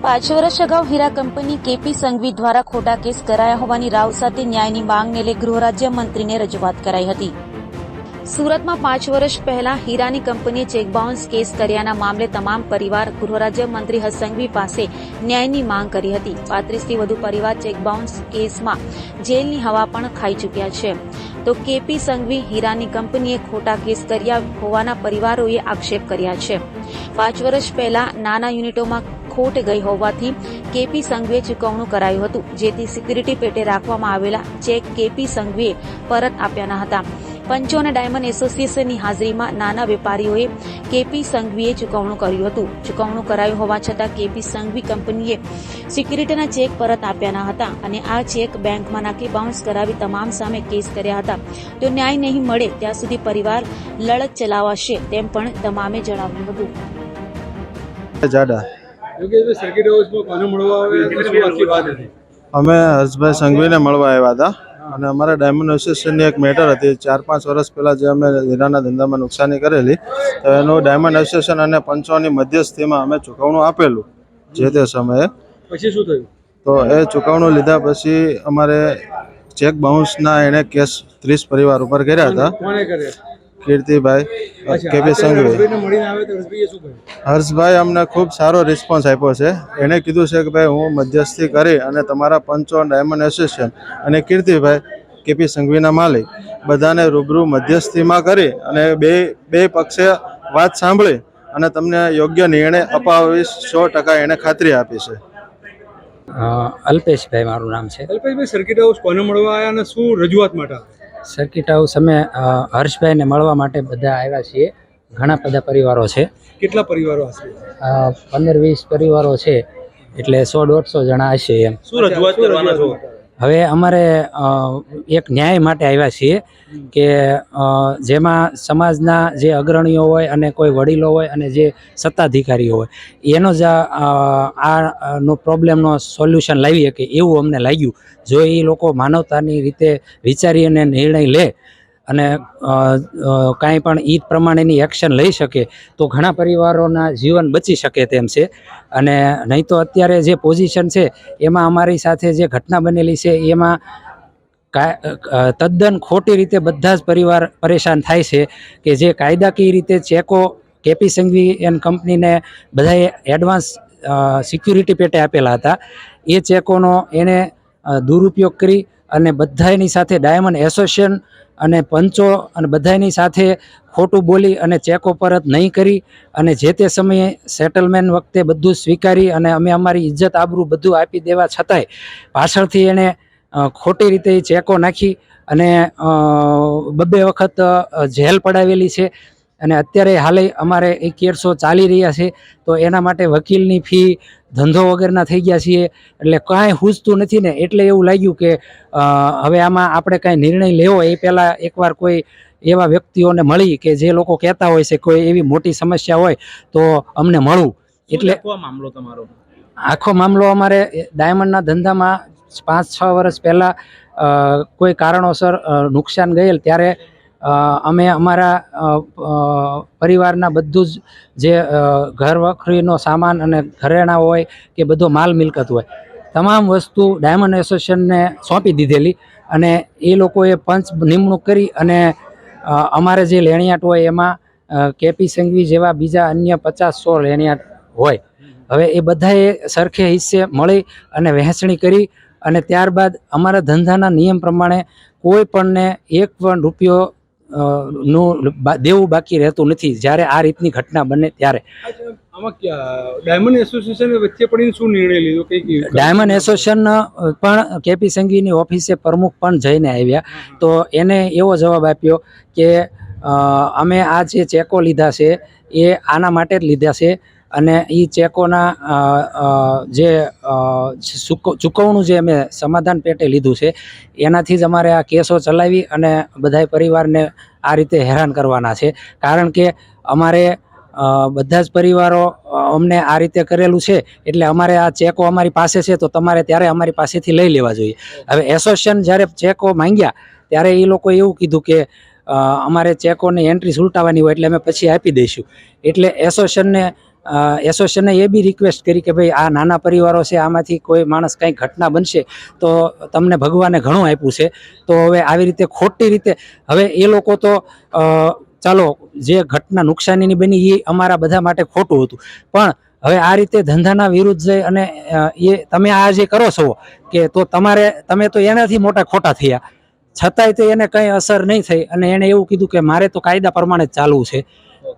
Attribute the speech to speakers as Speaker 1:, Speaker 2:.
Speaker 1: પાંચ વર્ષ અગાઉ હીરા કંપની કેપી સંઘવી દ્વારા ખોટા કેસ કરાયા હોવાની રાવ સાથે ન્યાયની માંગને લઈ ગૃહ રાજ્યમંત્રીને રજૂઆત કરાઈ હતી। સુરતમાં 5 વર્ષ પહેલા હીરાની કંપનીએ ચેક બાઉન્સ કેસ કર્યાના મામલે તમામ પરિવાર ગૃહ રાજ્યમંત્રી હર્ષ સંઘવી પાસે ન્યાયની માંગ કરી હતી। 35થી વધુ પરિવાર ચેક બાઉન્સ કેસમાં જેલની હવા પણ ખાઈ ચૂક્યા છે। તો કેપી સંઘવી હીરાની કંપનીએ ખોટા કેસ કર્યા હોવાના પરિવારોએ આક્ષેપ કર્યા છે। 5 વર્ષ પહેલા નાના યુનિટોમાં ખોટ ગઈ હોવાથી કેપી સંઘવીએ ચૂકવણું કરાયું હતું, જેથી સિક્યુરિટી પેટે રાખવામાં આવેલા ચેક કેપી સંઘવીએ પરત આપ્યા ન હતા। પંચો અને ડાયમંડ એસોસિએશનની હાજરીમાં નાના વેપારીઓએ કેપી સંઘવીએ ચૂકવણું કર્યું હતું। ચૂકવણું કરાયું હોવા છતાં કેપી સંઘવી કંપનીએ સિક્યુરિટીના ચેક પરત આપ્યા ન હતા અને આ ચેક બેંકમાં નાખી બાઉન્સ કરાવી તમામ સામે કેસ કર્યા હતા। તો ન્યાય નહીં મળે ત્યાં સુધી પરિવાર લડત ચલાવશે તેમ પણ તમામે જણાવ્યું હતું।
Speaker 2: અમે હર્ષભાઈ સંઘવીને મળવા આવ્યા હતા અને અમારા ડાયમંડ એસોસિએશનની એક મેટર હતી। 4-5 વર્ષ પહેલાં જે અમે હીરાના ધંધામાં નુકસાની કરેલી, તો એનું ડાયમંડ એસોસિએશન અને પંચોની મધ્યસ્થીમાં અમે ચૂકવણું આપેલું જે તે સમયે।
Speaker 3: પછી શું થયું?
Speaker 2: તો એ ચૂકવણું લીધા પછી અમારે ચેક બાઉન્સના એણે કેસ 30 પરિવાર ઉપર કર્યા હતા।
Speaker 3: કોને કરે?
Speaker 2: કીર્તિભાઈ કેપી સંઘવી। હર્ષભાઈ અમને ખૂબ સારો રિસ્પોન્સ આપ્યો છે। એણે કીધું છે કે ભાઈ હું મધ્યસ્થી કરી અને તમારા પંચો ડાયમંડ એસોસિએશન અને કીર્તિભાઈ કેપી સંઘવીના માલિક બધાને રૂબરૂ મધ્યસ્થીમાં કરી અને બે પક્ષે વાત સાંભળી અને તમને યોગ્ય નિર્ણય અપાવીશ 100% એણે ખાતરી આપી છે।
Speaker 4: અલ્પેશભાઈ મારું નામ છે।
Speaker 3: અલ્પેશભાઈ, સર્કિટ હાઉસ કોને મળવા આવ્યા અને શું રજૂઆત માટે આવ્યા?
Speaker 4: સર્કિટ હાઉસ અમે હર્ષભાઈને મળવા માટે બધા આવ્યા છીએ। ઘણા બધા પરિવારો છે।
Speaker 3: કેટલા પરિવારો હશે?
Speaker 4: 15-20 પરિવારો છે, એટલે 100-150 જણા હશે એમ।
Speaker 3: શું રજૂઆત કરવાના છો?
Speaker 4: હવે અમારે એક ન્યાય માટે આવ્યા છીએ કે જેમાં સમાજના જે અગ્રણીઓ હોય અને કોઈ વડીલો હોય અને જે સત્તાધિકારીઓ હોય એનો જ આનો પ્રોબ્લેમનો સોલ્યુશન લાવી શકે એવું અમને લાગ્યું। જો એ લોકો માનવતાની રીતે વિચારી અને નિર્ણય લે અને કાંઈ પણ એ પ્રમાણેની એક્શન લઈ શકે તો ઘણા પરિવારોના જીવન બચી શકે તેમ છે। અને નહીં તો અત્યારે જે પોઝિશન છે એમાં અમારી સાથે જે ઘટના બનેલી છે એમાં તદ્દન ખોટી રીતે બધા જ પરિવાર પરેશાન થાય છે કે જે કાયદાકીય રીતે ચેકો કેપી સંઘવી એન્ડ કંપનીને બધાએ એડવાન્સ સિક્યુરિટી પેટે આપેલા હતા। એ ચેકોનો એને દુરુપયોગ કરી અને બધાની સાથે ડાયમંડ એસોસિએશન અને પંચો અને બધાની સાથે ખોટું બોલી અને ચેકો પરત નહીં કરી અને જે તે સમયે સેટલમેન્ટ વખતે બધું સ્વીકારી અને અમે અમારી ઇજ્જત આબરૂ બધું આપી દેવા છતાંય પાછળથી એણે ખોટી રીતે એ ચેકો નાખી અને 2 વખત જેલ પડાવેલી છે। અને અત્યારે હાલે અમારે એ કેસો ચાલી રહ્યા છે, તો એના માટે વકીલની ફી ધંધો વગરના થઈ ગયા છીએ, એટલે કાંઈ સૂઝતું નથી ને। એટલે એવું લાગ્યું કે હવે આમાં આપણે કાંઈ નિર્ણય લેવો એ પહેલાં એકવાર કોઈ એવા વ્યક્તિઓને મળી કે જે લોકો કહેતા હોય છે કોઈ એવી મોટી સમસ્યા હોય તો અમને મળવું। એટલે
Speaker 3: મામલો તમારો
Speaker 4: આખો મામલો અમારે ડાયમંડના ધંધામાં 5-6 વર્ષ પહેલાં કોઈ કારણોસર નુકસાન ગયેલ ત્યારે અમે અમારા પરિવારના બધું જ જે ઘર વખરીનો સામાન અને ઘરેણાં હોય કે બધો માલ મિલકત હોય તમામ વસ્તુ ડાયમંડ એસોસિએશનને સોંપી દીધેલી અને એ લોકોએ પંચ નિમણૂક કરી અને અમારે જે લેણિયાટ હોય એમાં કેપી સંઘવી જેવા બીજા અન્ય 50-100 લેણિયાટ હોય। હવે એ બધાએ સરખે હિસ્સે મળી અને વહેંચણી કરી અને ત્યારબાદ અમારા ધંધાના નિયમ પ્રમાણે કોઈ પણને 1 પણ રૂપિયો નું દેવું બાકી રહેતું નથી જ્યારે આ રીતની ઘટના બને ત્યારે।
Speaker 3: આમાં ડાયમંડ એસોસિએશન વચ્ચે પડીને શું નિર્ણય લીધો?
Speaker 4: ડાયમંડ એસોસિએશન પણ કેપી સંઘવીની ઓફિસે પ્રમુખ પણ જઈને આવ્યા, તો એને એવો જવાબ આપ્યો કે અમે આ જે ચેકો લીધા છે એ આના માટે જ લીધા છે અને એ ચેકોના જે ચૂકવણું જે અમે સમાધાન પેટે લીધું છે એનાથી જ અમારે આ કેસો ચલાવી અને બધા પરિવારને આ રીતે હેરાન કરવાના છે। કારણ કે અમારે બધા જ પરિવારો અમને આ રીતે કરેલું છે એટલે અમારે આ ચેકો અમારી પાસે છે તો તમારે ત્યારે અમારી પાસેથી લઈ લેવા જોઈએ। હવે એસોસિએશન જ્યારે ચેકો માંગ્યા ત્યારે એ લોકોએ એવું કીધું કે અમારે ચેકોની એન્ટ્રી ઉલટાવવાની હોય એટલે અમે પછી આપી દઈશું। એટલે એસોસિએશનને એસોસિએશને એ બી રિક્વેસ્ટ કરી કે ભાઈ આ નાના પરિવારો છે, આમાંથી કોઈ માણસ કંઈ ઘટના બનશે તો તમને ભગવાને ઘણું આપ્યું છે, તો હવે આવી રીતે ખોટી રીતે હવે એ લોકો તો ચાલો જે ઘટના નુકસાનીની બની એ અમારા બધા માટે ખોટું હતું, પણ હવે આ રીતે ધંધાના વિરુદ્ધ જઈ અને એ તમે આ જે કરો છો કે તો તમે તો એનાથી મોટા ખોટા થયા, છતાંય તો એને કંઈ અસર નહીં થઈ અને એણે એવું કીધું કે મારે તો કાયદા પ્રમાણે જ ચાલવું છે.